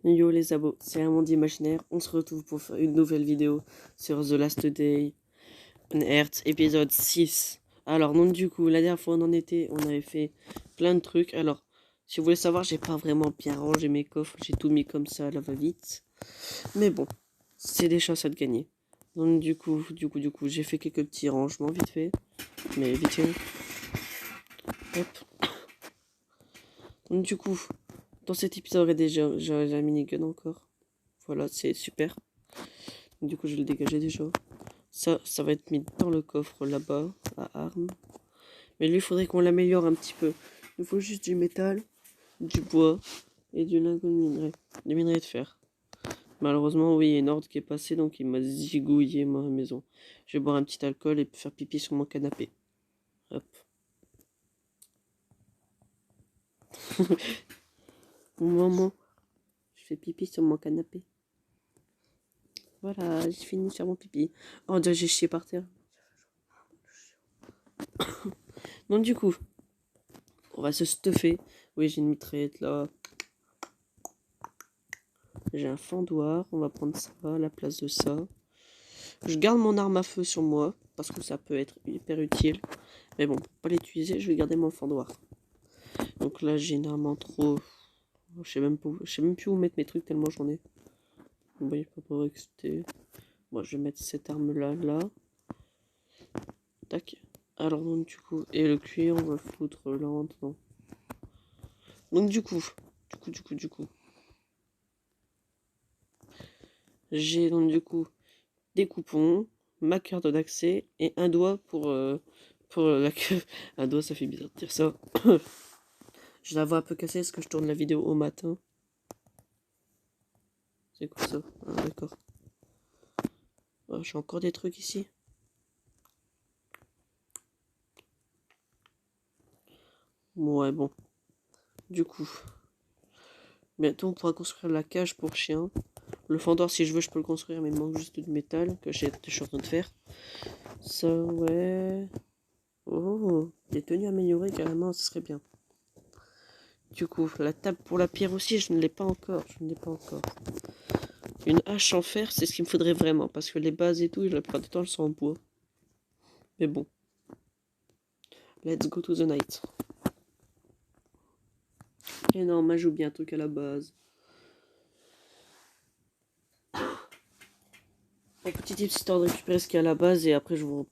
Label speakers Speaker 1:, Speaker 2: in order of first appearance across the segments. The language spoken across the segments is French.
Speaker 1: Yo les abos, c'est un monde imaginaire. On se retrouve pour faire une nouvelle vidéo sur The Last Day on Earth, épisode 6. Alors, donc du coup, la dernière fois on en était, on avait fait plein de trucs. Alors, si vous voulez savoir, j'ai pas vraiment bien rangé mes coffres, j'ai tout mis comme ça, là va-vite. Mais bon, c'est des chances à de gagner. Donc du coup, j'ai fait quelques petits rangements vite fait. Mais vite fait. Hop. Donc du coup, dans cet épisode, j'ai un minigun encore. Voilà, c'est super. Du coup, je vais le dégager déjà. Ça va être mis dans le coffre là-bas, à armes. Mais lui, il faudrait qu'on l'améliore un petit peu. Il faut juste du métal, du bois et du lingot de minerai. Du minerai de fer. Malheureusement, oui, il y a une ordre qui est passée, donc il m'a zigouillé ma maison. Je vais boire un petit alcool et faire pipi sur mon canapé. Hop. Au moment, je fais pipi sur mon canapé. Voilà, j'ai fini de faire mon pipi. Oh, déjà, j'ai chié par terre. Donc, du coup, on va se stuffer. Oui, j'ai une mitraillette là. J'ai un fendoir. On va prendre ça à la place de ça. Je garde mon arme à feu sur moi. Parce que ça peut être hyper utile. Mais bon, pour pas l'utiliser, je vais garder mon fendoir. Donc là, j'ai une arme en trop. Je sais même plus où mettre mes trucs tellement j'en ai. Vous voyez pas pour exciter. Bon, je vais mettre cette arme là, là. Tac. Alors donc du coup, et le cuir, on va le foutre là maintenant. Donc du coup, j'ai donc du coup des coupons, ma carte d'accès et un doigt pour la queue. Un doigt, ça fait bizarre de dire ça. Je la vois un peu cassée parce que je tourne la vidéo au matin. C'est quoi ça? Ah, d'accord. Ah, j'ai encore des trucs ici. Ouais, bon. Du coup, bientôt on pourra construire la cage pour chien. Le fendor, si je veux, je peux le construire, mais il manque juste du métal que je suis en train de faire. Ça, ouais. Oh, des tenues améliorées carrément, ce serait bien. Du coup, la table pour la pierre aussi, je ne l'ai pas encore. Je ne l'ai pas encore. Une hache en fer, c'est ce qu'il me faudrait vraiment, parce que les bases et tout, la plupart du temps, elles sont en bois. Mais bon. Let's go to the night. Et non, m'ajoute bien un truc à la base. Un petit tip, histoire de récupérer ce qu'il y a à la base, et après je vous...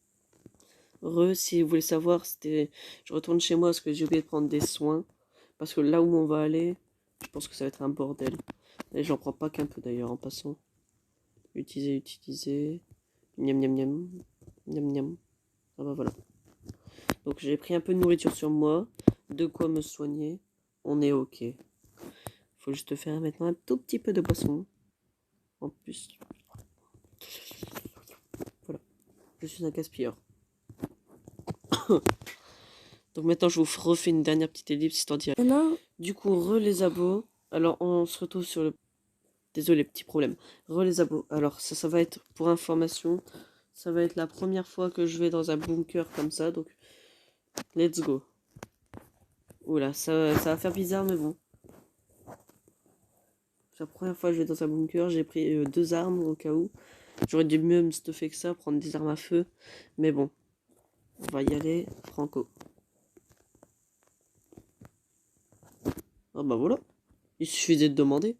Speaker 1: si vous voulez savoir, je retourne chez moi parce que j'ai oublié de prendre des soins. Parce que là où on va aller, je pense que ça va être un bordel. Et j'en prends pas qu'un peu d'ailleurs en passant. Utiliser. Miam miam miam. Miam miam. Ah bah voilà. Donc j'ai pris un peu de nourriture sur moi. De quoi me soigner. On est ok. Faut juste faire maintenant un tout petit peu de boisson. En plus. Voilà. Je suis un gaspilleur. Donc maintenant je vous refais une dernière petite ellipse histoire d'y aller. Du coup, les abos. Alors on se retrouve sur le... Désolé, petit problème. Les abos. Alors ça va être pour information. Ça va être la première fois que je vais dans un bunker comme ça. Donc let's go. Oula, ça va faire bizarre mais bon. C'est la première fois que je vais dans un bunker. J'ai pris 2 armes au cas où. J'aurais dû mieux me stuffer que ça, prendre des armes à feu. Mais bon, on va y aller franco. Ah bah voilà. Il suffisait de demander.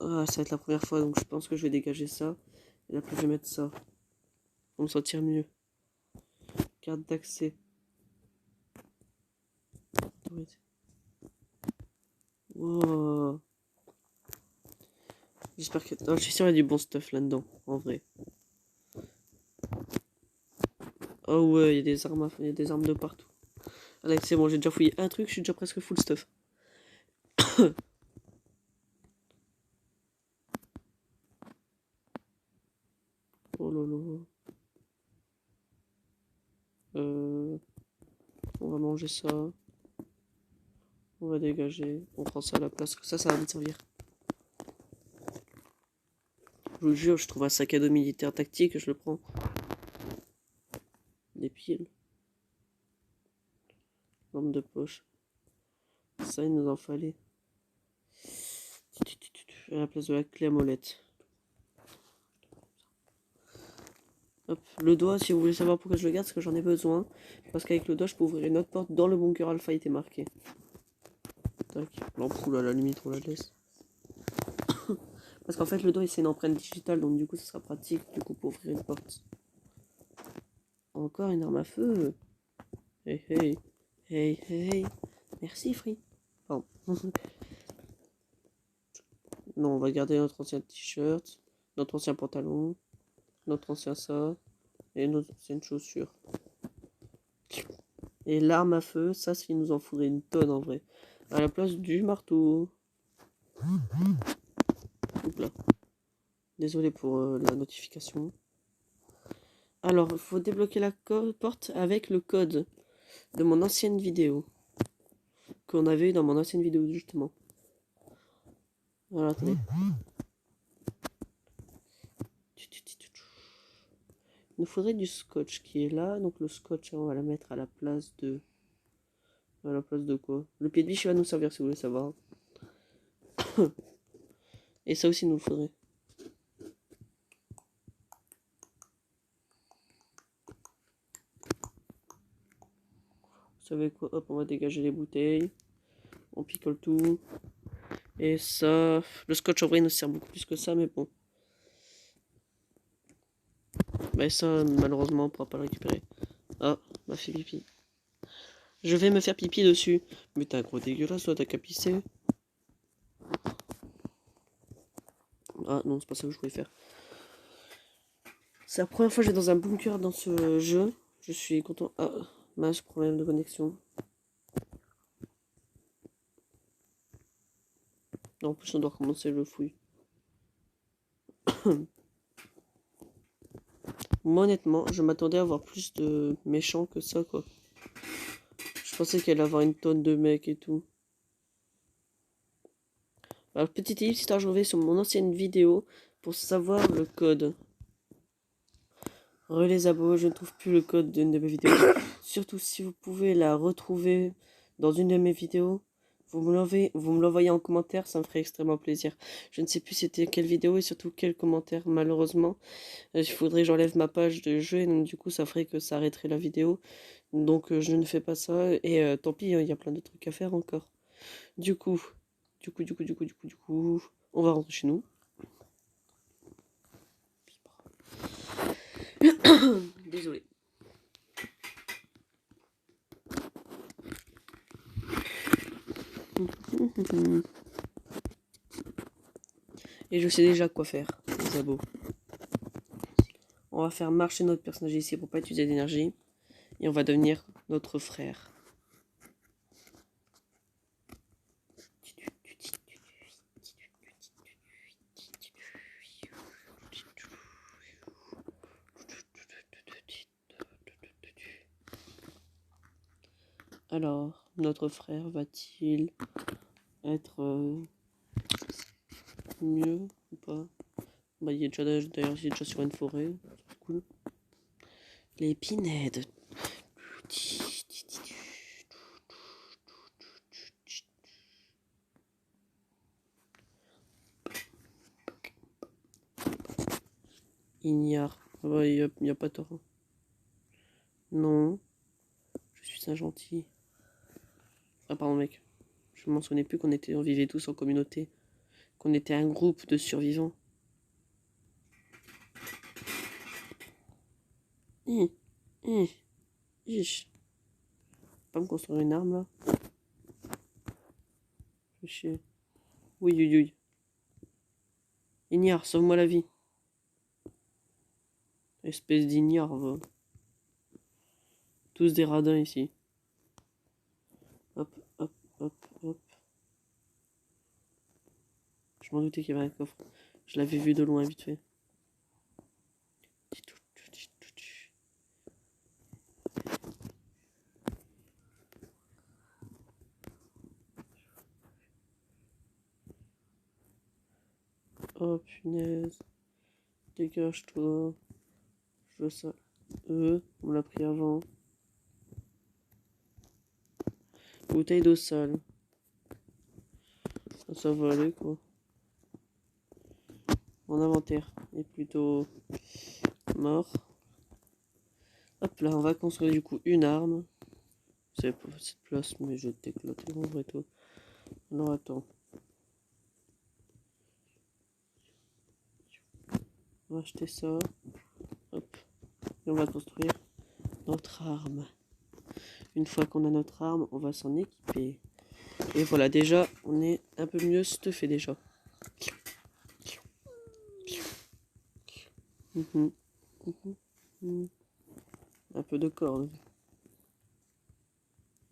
Speaker 1: Ah, ça va être la première fois, donc je pense que je vais dégager ça. Et après, je vais mettre ça. Pour me sentir mieux. Carte d'accès. Wow. J'espère que... Oh, je suis sûr qu'il y a du bon stuff là-dedans, en vrai. Oh ouais, il y a des armes, il y a des armes de partout. Allez, c'est bon, j'ai déjà fouillé un truc, je suis déjà presque full stuff. Oh lolo. On va manger ça. On va dégager. On prend ça à la place. Ça va me servir. Je vous jure, je trouve un sac à dos militaire tactique, je le prends. Des piles. Lampe de poche. Ça, il nous en fallait. à la place de la clé à molette. Hop. Le doigt, si vous voulez savoir pourquoi je le garde, c'est que j'en ai besoin. Parce qu'avec le doigt, je peux ouvrir une autre porte dans le bunker alpha, il était marqué. Tac. L'ampoule, à la limite, on la laisse. Parce qu'en fait, le doigt, c'est une empreinte digitale, donc du coup, ça sera pratique du coup, pour ouvrir une porte. Encore une arme à feu. Hey, hey. Hey, hey. Merci, Free. Pardon. Non, on va garder notre ancien t-shirt, notre ancien pantalon, notre ancien ça, et notre ancienne chaussure. Et l'arme à feu, ça, il nous en faudrait une tonne en vrai. À la place du marteau. Oups là. Désolé pour la notification. Alors, il faut débloquer la porte avec le code de mon ancienne vidéo. Qu'on avait eu dans mon ancienne vidéo, justement. Voilà, attendez. Il nous faudrait du scotch qui est là. Donc le scotch, on va la mettre à la place de... À la place de quoi? Le pied de biche va nous servir si vous voulez savoir. Et ça aussi, il nous le faudrait. Vous savez quoi? Hop, on va dégager les bouteilles. On picole tout. Et ça... Le scotch en vrai, il nous sert beaucoup plus que ça, mais bon. Mais ça, malheureusement, on pourra pas le récupérer. Ah, m'a fait pipi. Je vais me faire pipi dessus. Mais t'es un gros dégueulasse, toi, t'as qu'à pisser. Ah non, c'est pas ça que je voulais faire. C'est la première fois que je vais dans un bunker dans ce jeu. Je suis content. Ah, mince, problème de connexion. En plus, on doit recommencer le fouille. Moi, honnêtement, je m'attendais à avoir plus de méchants que ça, quoi. Je pensais qu'elle allait avoir une tonne de mecs et tout. Alors, petit tip, si je reviens sur mon ancienne vidéo pour savoir le code. Relais abos, je ne trouve plus le code d'une de mes vidéos. Surtout si vous pouvez la retrouver dans une de mes vidéos, vous me l'envoyez en commentaire, ça me ferait extrêmement plaisir. Je ne sais plus c'était quelle vidéo et surtout quel commentaire, malheureusement. Il faudrait que j'enlève ma page de jeu et donc du coup ça ferait que ça arrêterait la vidéo. Donc je ne fais pas ça et tant pis, il y a plein de trucs à faire encore. Du coup, on va rentrer chez nous. Désolé. Et je sais déjà quoi faire, les abos. On va faire marcher notre personnage ici pour pas utiliser d'énergie. Et on va devenir notre frère. Alors, notre frère va-t-il être mieux ou pas? Bah, il est déjà, d'ailleurs, il est déjà sur une forêt. C'est cool. L'épinette. Ignare. Ouais, il n'y a pas tort. Non. Je suis un gentil. Ah, pardon, mec. Je me souvenais plus on vivait tous en communauté. Qu'on était un groupe de survivants. Pas me construire une arme là. Fais chier. Oui, oui, oui. Ignare, sauve-moi la vie. Espèce d'ignare, va. Tous des radins ici. Hop, hop, hop, hop. Je m'en doutais qu'il y avait un coffre. Je l'avais vu de loin, vite fait. Oh punaise. Dégage-toi. Je veux ça. On l'a pris avant. Bouteille d'eau sale. Ça va aller quoi. mon inventaire est plutôt mort. Hop là, on va construire du coup une arme. C'est pas cette place, mais je déclote en vrai tout. Alors attends. On va acheter ça. Hop. Et on va construire notre arme. Une fois qu'on a notre arme, on va s'en équiper. Et voilà, déjà, on est un peu mieux stuffé déjà. Un peu de cordes.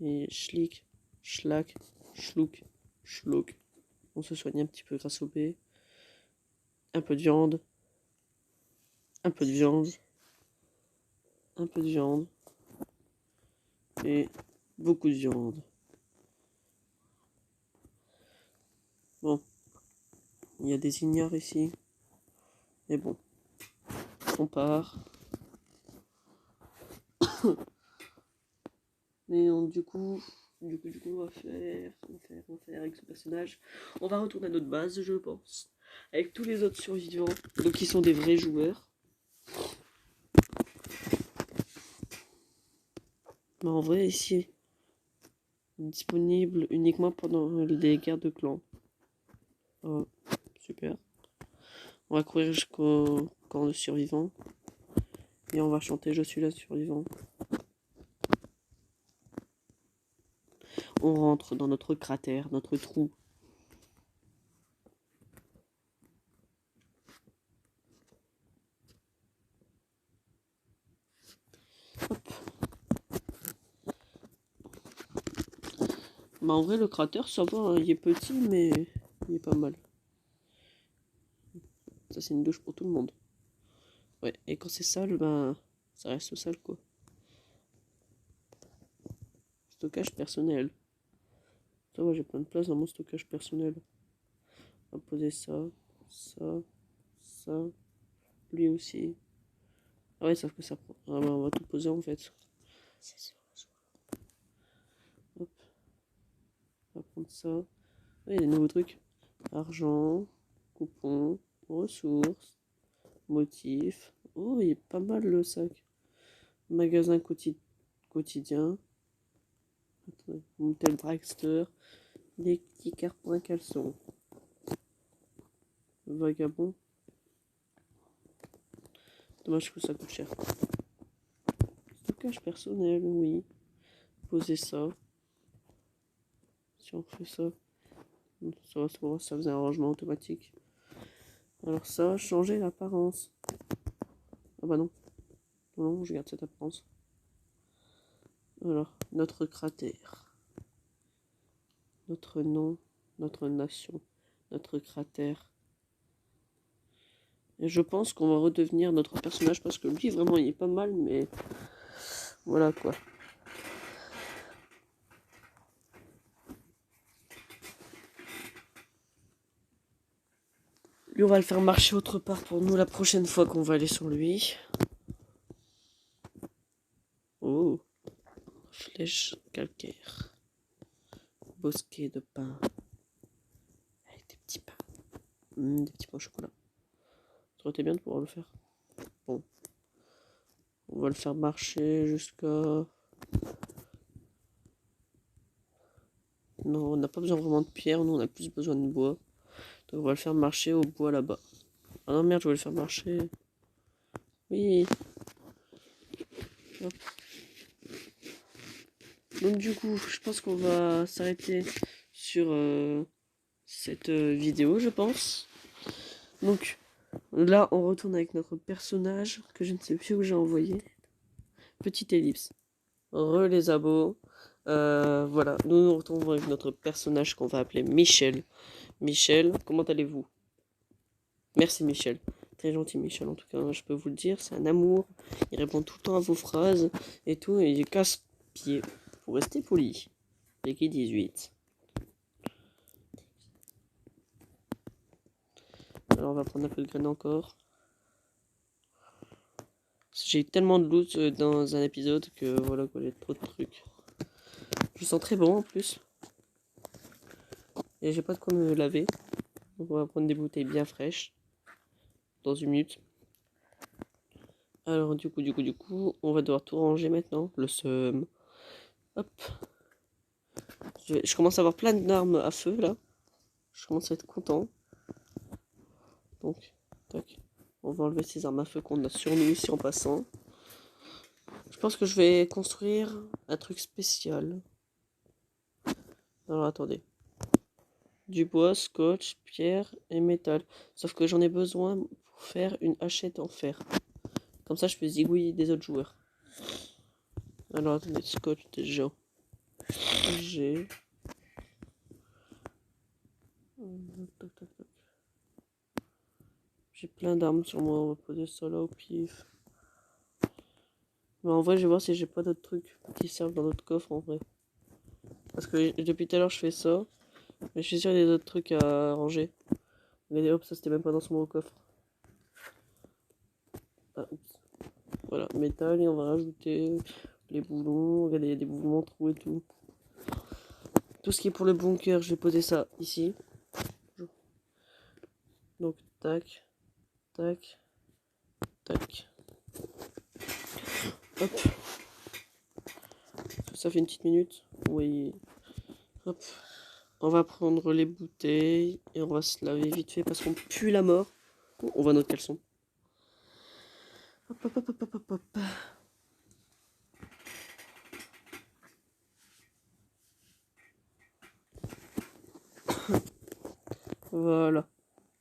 Speaker 1: Et schlick, schlack, schlouk, schlouk. On se soigne un petit peu grâce au B. Un peu de viande. Un peu de viande. Un peu de viande. Et beaucoup de viande. Bon. Il y a des ignares ici. Mais bon. On part. Mais donc, du coup, on va faire avec ce personnage. On va retourner à notre base, je pense. Avec tous les autres survivants. Donc, qui sont des vrais joueurs. Mais en vrai, ici, disponible uniquement pendant les guerres de clans. Oh, super. On va courir jusqu'au camp de survivants. Et on va chanter Je suis le survivant. On rentre dans notre cratère, notre trou. Hop. Bah en vrai, le cratère, ça va, hein, il est petit, mais il est pas mal. Ça, c'est une douche pour tout le monde. Ouais, et quand c'est sale, ben, ça reste sale, quoi. Stockage personnel. Ça va, j'ai plein de place dans mon stockage personnel. On va poser ça, ça, ça, lui aussi. Ah ouais, sauf que ça prend. Ah ben, on va tout poser en fait. Hop. On va prendre ça. Ah, il y a des nouveaux trucs. Argent, coupon, ressources, motifs. Oh, il est pas mal le sac. Magasin quotidien. Attendez, Motel Dragster. Des petits cartons à caleçon. Vagabond. Dommage que ça coûte cher. Stockage personnel, oui. Poser ça. Si on fait ça, ça va, ça faisait un rangement automatique. Alors ça, changer l'apparence. Ah bah non. Non, je garde cette apparence. Alors, notre cratère. Notre nom, notre nation, notre cratère. Et je pense qu'on va redevenir notre personnage parce que lui, vraiment, il est pas mal, mais voilà quoi. Lui, on va le faire marcher autre part pour nous la prochaine fois qu'on va aller sur lui. Oh, flèche calcaire. Bosquet de pain. Avec des petits pains. Des petits pains au chocolat. Ça aurait été bien de pouvoir le faire. Bon. On va le faire marcher jusqu'à... Non, on n'a pas besoin vraiment de pierre, nous on a plus besoin de bois. Donc on va le faire marcher au bois là-bas. Ah non merde, je vais le faire marcher. Oui. Hop. Donc du coup, je pense qu'on va s'arrêter sur cette vidéo, je pense. Donc là, on retourne avec notre personnage que je ne sais plus où j'ai envoyé. Petite ellipse. Les abos. Voilà, nous nous retrouvons avec notre personnage qu'on va appeler Michel. Michel, comment allez-vous? Merci Michel. Très gentil Michel en tout cas, je peux vous le dire, c'est un amour. Il répond tout le temps à vos phrases et tout, et il casse-pied. Pour rester poli. Peggy 18. Alors on va prendre un peu de graines encore. J'ai eu tellement de loot dans un épisode que voilà quoi, j'ai trop de trucs. Je sens très bon en plus. Et j'ai pas de quoi me laver. Donc on va prendre des bouteilles bien fraîches. dans une minute. Alors du coup, on va devoir tout ranger maintenant. Le seum. Hop. Je commence à avoir plein d'armes à feu là. Je commence à être content. Donc, tac. On va enlever ces armes à feu qu'on a sur nous ici en passant. Je pense que je vais construire un truc spécial. Alors attendez. Du bois, scotch, pierre et métal. Sauf que j'en ai besoin pour faire une hachette en fer. Comme ça je peux zigouiller des autres joueurs. Alors attendez, scotch déjà. J'ai... J'ai plein d'armes sur moi, on va poser ça là au pif. Mais en vrai je vais voir si j'ai pas d'autres trucs qui servent dans d'autres coffres en vrai. Parce que depuis tout à l'heure je fais ça. Mais je suis sûr qu'il y a d'autres trucs à ranger. Regardez, hop, ça c'était même pas dans mon coffre. Ah, oups. Voilà, métal, et on va rajouter les boulons. Regardez, il y a des mouvements trous et tout. Tout ce qui est pour le bunker, je vais poser ça ici. Donc, tac, tac, tac. Hop. Ça fait une petite minute. Oui. Hop. On va prendre les bouteilles et on va se laver vite fait parce qu'on pue la mort. On voit notre caleçon. Hop, hop, hop, hop, hop, hop. Voilà.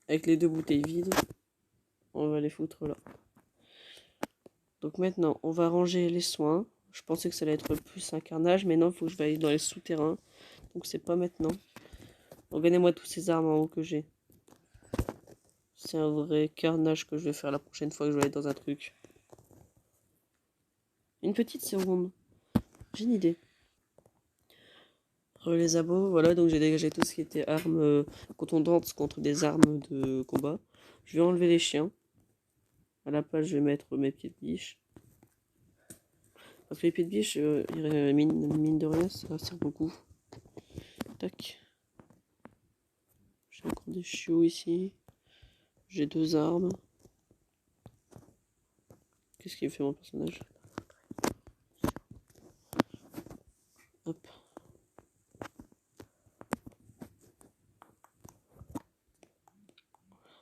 Speaker 1: Avec les 2 bouteilles vides, on va les foutre là. Donc maintenant, on va ranger les soins. Je pensais que ça allait être plus un carnage, mais non, il faut que je vais aller dans les souterrains. Donc c'est pas maintenant. Regardez-moi tous ces armes en haut que j'ai. C'est un vrai carnage que je vais faire la prochaine fois que je vais aller dans un truc. Une petite seconde. J'ai une idée. Les abos, voilà, donc j'ai dégagé tout ce qui était armes contondantes contre des armes de combat. Je vais enlever les chiens. À la place, je vais mettre mes pieds de biche. Parce que les pieds de biche, mine de rien, ça sert beaucoup. Tac. J'ai encore des chiots ici. J'ai 2 armes. Qu'est-ce qu'il fait mon personnage? Hop.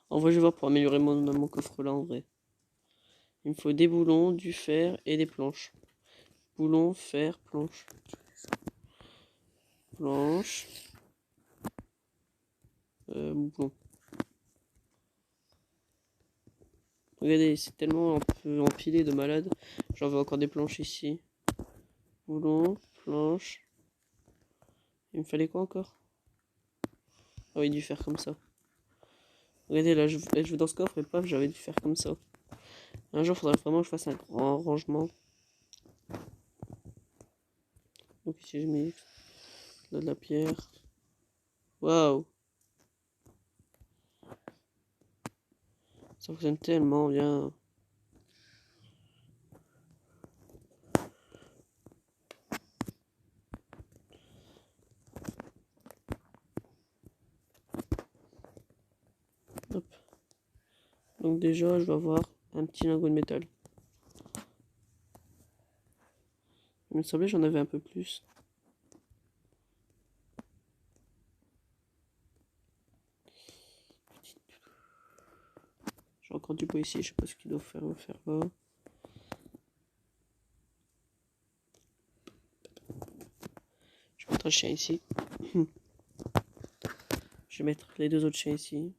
Speaker 1: En vrai, je vais voir pour améliorer mon coffre là en vrai. Il me faut des boulons, du fer et des planches. Boulons, fer, planches. Planches. Boulons. Regardez, c'est tellement un peu empilé de malade. J'en veux encore des planches ici. Boulons, planches. Il me fallait quoi encore? Ah oui, du fer comme ça. Regardez, là, je vais dans ce coffre et paf, j'avais du fer comme ça. Un jour, il faudrait vraiment que je fasse un grand rangement. Donc ici, je mets là de la pierre. Waouh! Ça fonctionne tellement bien. Hop. Donc déjà, je vais avoir un petit lingot de métal. Il me semblait que j'en avais un peu plus. J'ai encore du bois ici, je sais pas ce qu'il doit faire là. Je vais mettre un chien ici. Je vais mettre les 2 autres chiens ici.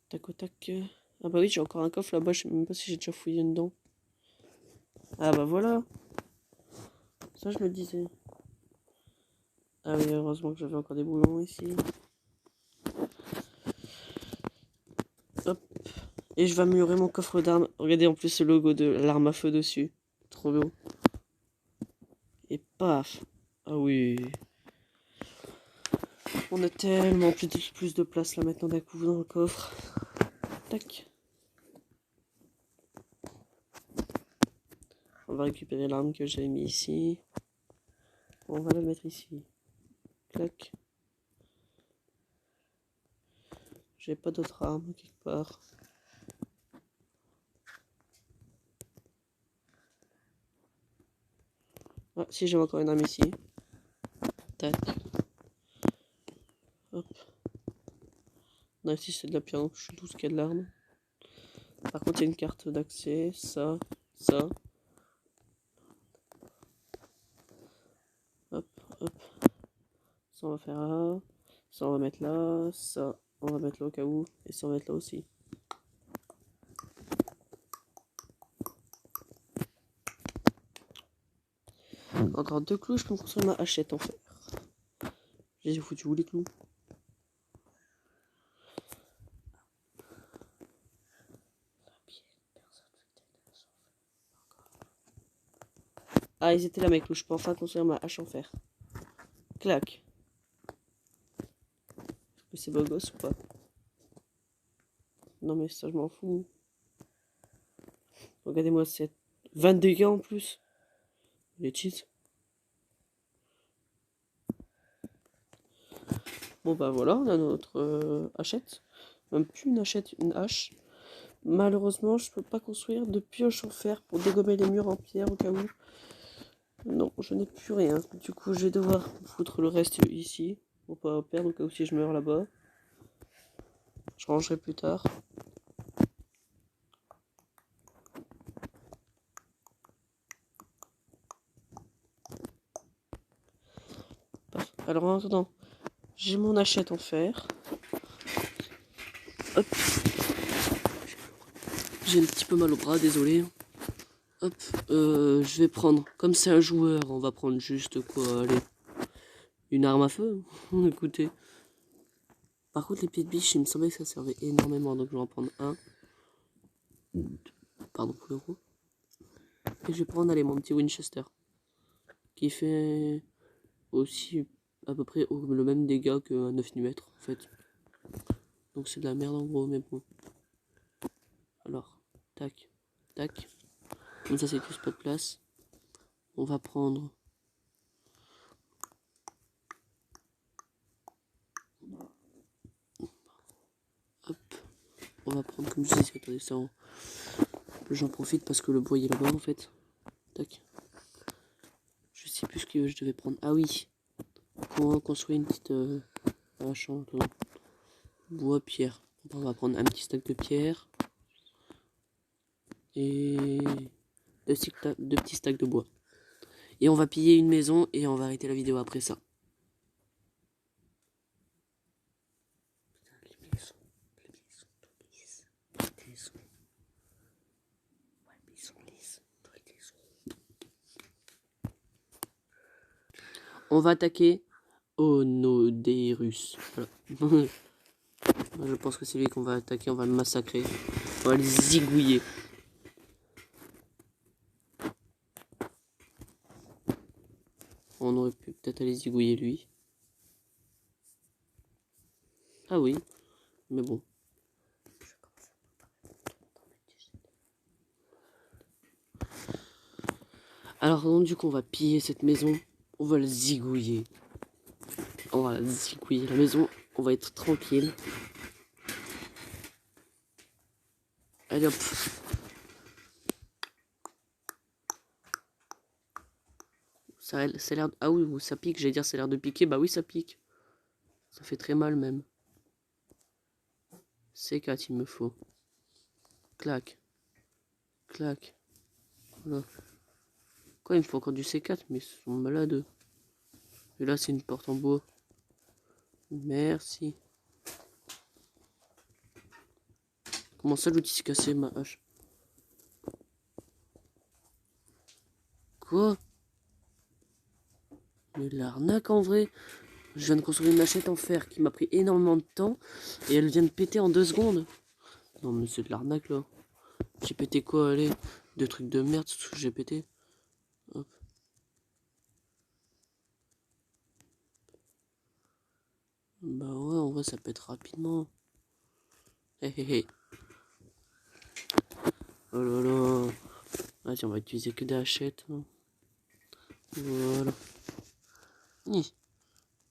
Speaker 1: Tac au tac. Ah bah oui, j'ai encore un coffre là-bas, je sais même pas si j'ai déjà fouillé dedans. Ah bah voilà. Ça je me disais. Ah oui, heureusement que j'avais encore des boulons ici. Hop. Et je vais améliorer mon coffre d'armes. Regardez en plus le logo de l'arme à feu dessus. Trop beau. Et paf. Ah oui. On a tellement plus de place là maintenant d'un coup dans le coffre. Tac. On va récupérer l'arme que j'ai mis ici. On va la mettre ici. clac. J'ai pas d'autre arme quelque part. Ah, si, j'ai encore une arme ici. Tac. Hop. Non, ici c'est de la piano, je sais tout ce qu'il y a de l'arme. Par contre, il y a une carte d'accès, ça. Hop, hop. Ça, on va faire là. Ça, on va mettre là. Ça, on va mettre là au cas où. Et ça, on va mettre là aussi. Encore 2 clous, je peux me construire ma hachette en fer. Je les ai foutus où les clous? Ah, ils étaient là mes clous, je peux enfin construire ma hache en fer. Clac. Est-ce que c'est beau gosse ou pas? Non mais ça je m'en fous. Regardez-moi cette 22 gars en plus. Les cheats. Bon bah voilà, on a notre hachette. Même plus une hachette, une hache. Malheureusement, je peux pas construire de pioche en fer pour dégommer les murs en pierre au cas où. Non, je n'ai plus rien. Du coup, je vais devoir foutre le reste ici pour pas perdre au cas où si je meurs là-bas. Je rangerai plus tard. Alors en attendant, j'ai mon hachette en fer. Hop. J'ai un petit peu mal au bras, désolé. Hop, je vais prendre, comme c'est un joueur, on va prendre juste quoi, allez, une arme à feu. Écoutez. Par contre, les pieds de biche, il me semblait que ça servait énormément, donc je vais en prendre un. Pardon pour le gros. Et je vais prendre, allez, mon petit Winchester. Qui fait aussi à peu près le même dégât qu'un 9 mm en fait. Donc c'est de la merde en gros, mais bon. Alors, tac, tac. Comme ça, c'est tout, pas de place. On va prendre. Hop. On va prendre, comme je disais, attendez, ça. J'en profite parce que le bois il est là-bas en fait. Tac. Je sais plus ce que je devais prendre. Ah oui. Pour construire une petite hache en bois, pierre. On va prendre un petit stack de pierre. Et deux petits stacks de bois. Et on va piller une maison et on va arrêter la vidéo après ça. On va attaquer Onoderus. Voilà. Je pense que c'est lui qu'on va attaquer, on va le massacrer. On va le zigouiller. On aurait pu peut-être aller zigouiller lui. Ah oui, mais bon. Alors donc du coup on va piller cette maison. On va le zigouiller. On va zigouiller la maison. On va être tranquille. Allez hop. Ça a l'air... Ah oui, ça pique, j'allais dire ça a l'air de piquer. Bah oui, ça pique. Ça fait très mal même. C4 il me faut. Clac. Clac. Voilà. Quoi, il me faut encore du C4, mais ils sont malades. Et là, c'est une porte en bois. Merci. Comment ça, l'outil s'est cassé, ma hache? Quoi? Mais l'arnaque en vrai. Je viens de construire une machette en fer qui m'a pris énormément de temps et elle vient de péter en 2 secondes. Non mais c'est de l'arnaque là. J'ai pété quoi, allez? 2 trucs de merde, c'est ce que j'ai pété. Hop. Bah ouais, en vrai ça pète rapidement. Hé hé hé. Oh là là. Vas-y, on va utiliser que des hachettes. Hein. Voilà.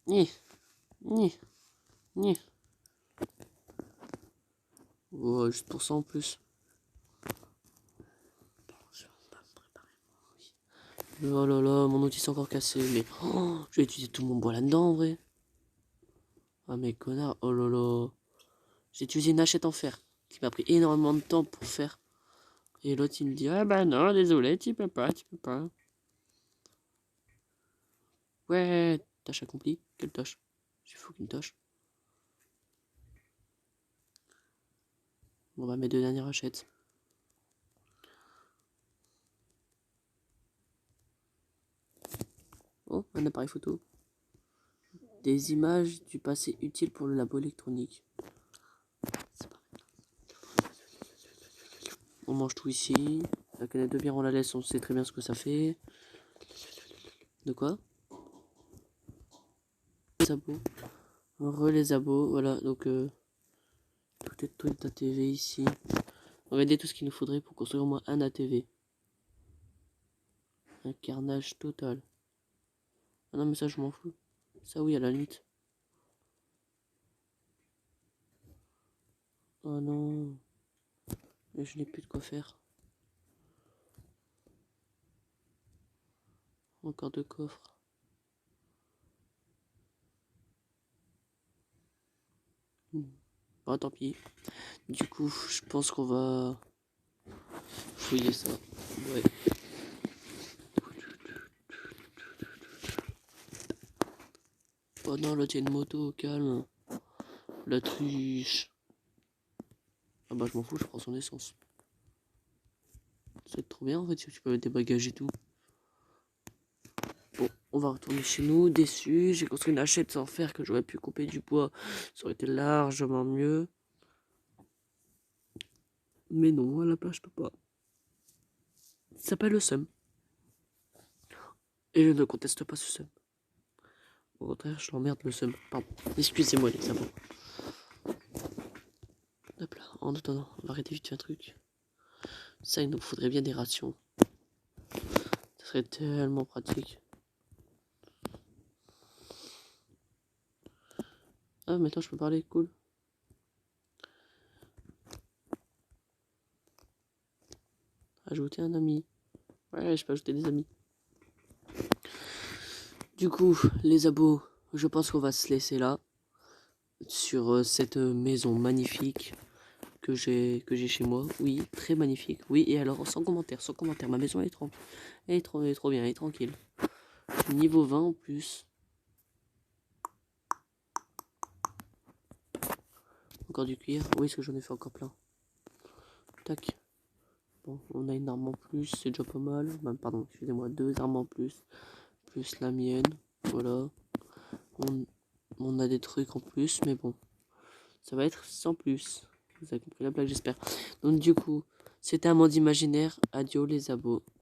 Speaker 1: Ni. Ni. Ni. Oh, juste pour ça en plus. Oh là là, mon outil s'est encore cassé. Mais oh, je vais utiliser tout mon bois là-dedans en vrai. Ah mais connard, oh là là. J'ai utilisé une hachette en fer qui m'a pris énormément de temps pour faire. Et l'autre il me dit ah bah non désolé tu peux pas, tu peux pas. Ouais, tâche accomplie. Quelle tâche? J'ai fou qu'une tâche. On va mettre deux dernières hachettes. Oh, un appareil photo. Des images du passé utiles pour le labo électronique. On mange tout ici. La canette de bière, on la laisse, on sait très bien ce que ça fait. De quoi? Les abos. Les abos, voilà, donc tout est truc d'ATV ici. Regardez tout ce qu'il nous faudrait pour construire au moins un ATV. Un carnage total. Ah non mais ça je m'en fous. Ça oui à la limite. Oh non. Mais je n'ai plus de quoi faire. Encore deux coffres. Bon tant pis. Du coup je pense qu'on va fouiller ça. Ouais. Oh non là t'as une moto, calme. La triche. Ah bah je m'en fous, je prends son essence. Ça va être trop bien en fait si tu peux mettre des bagages et tout. Bon, on va retourner chez nous, déçu. J'ai construit une hachette sans fer que j'aurais pu couper du bois. Ça aurait été largement mieux. Mais non, à la place, je peux pas. Ça s'appelle le seum. Et je ne conteste pas ce seum. Au contraire, je l'emmerde le seum. Pardon. Excusez-moi les amours. Hop là, en attendant, on va arrêter vite un truc. Ça, il nous faudrait bien des rations. Ça serait tellement pratique. Ah, maintenant je peux parler, cool. Ajouter un ami. Ouais, je peux ajouter des amis. Du coup, les abos, je pense qu'on va se laisser là. Sur cette maison magnifique que j'ai chez moi. Oui, très magnifique. Oui, et alors, sans commentaire, sans commentaire. Ma maison elle est trop bien, elle est tranquille. Niveau 20 en plus. Encore du cuir. Oui, parce que j'en ai fait encore plein. Tac. Bon, on a une arme en plus, c'est déjà pas mal. Pardon, excusez-moi, deux armes en plus. Plus la mienne. Voilà. On a des trucs en plus, mais bon. Ça va être sans plus. Vous avez compris la blague, j'espère. Donc du coup, c'était un monde imaginaire. Adieu les abos.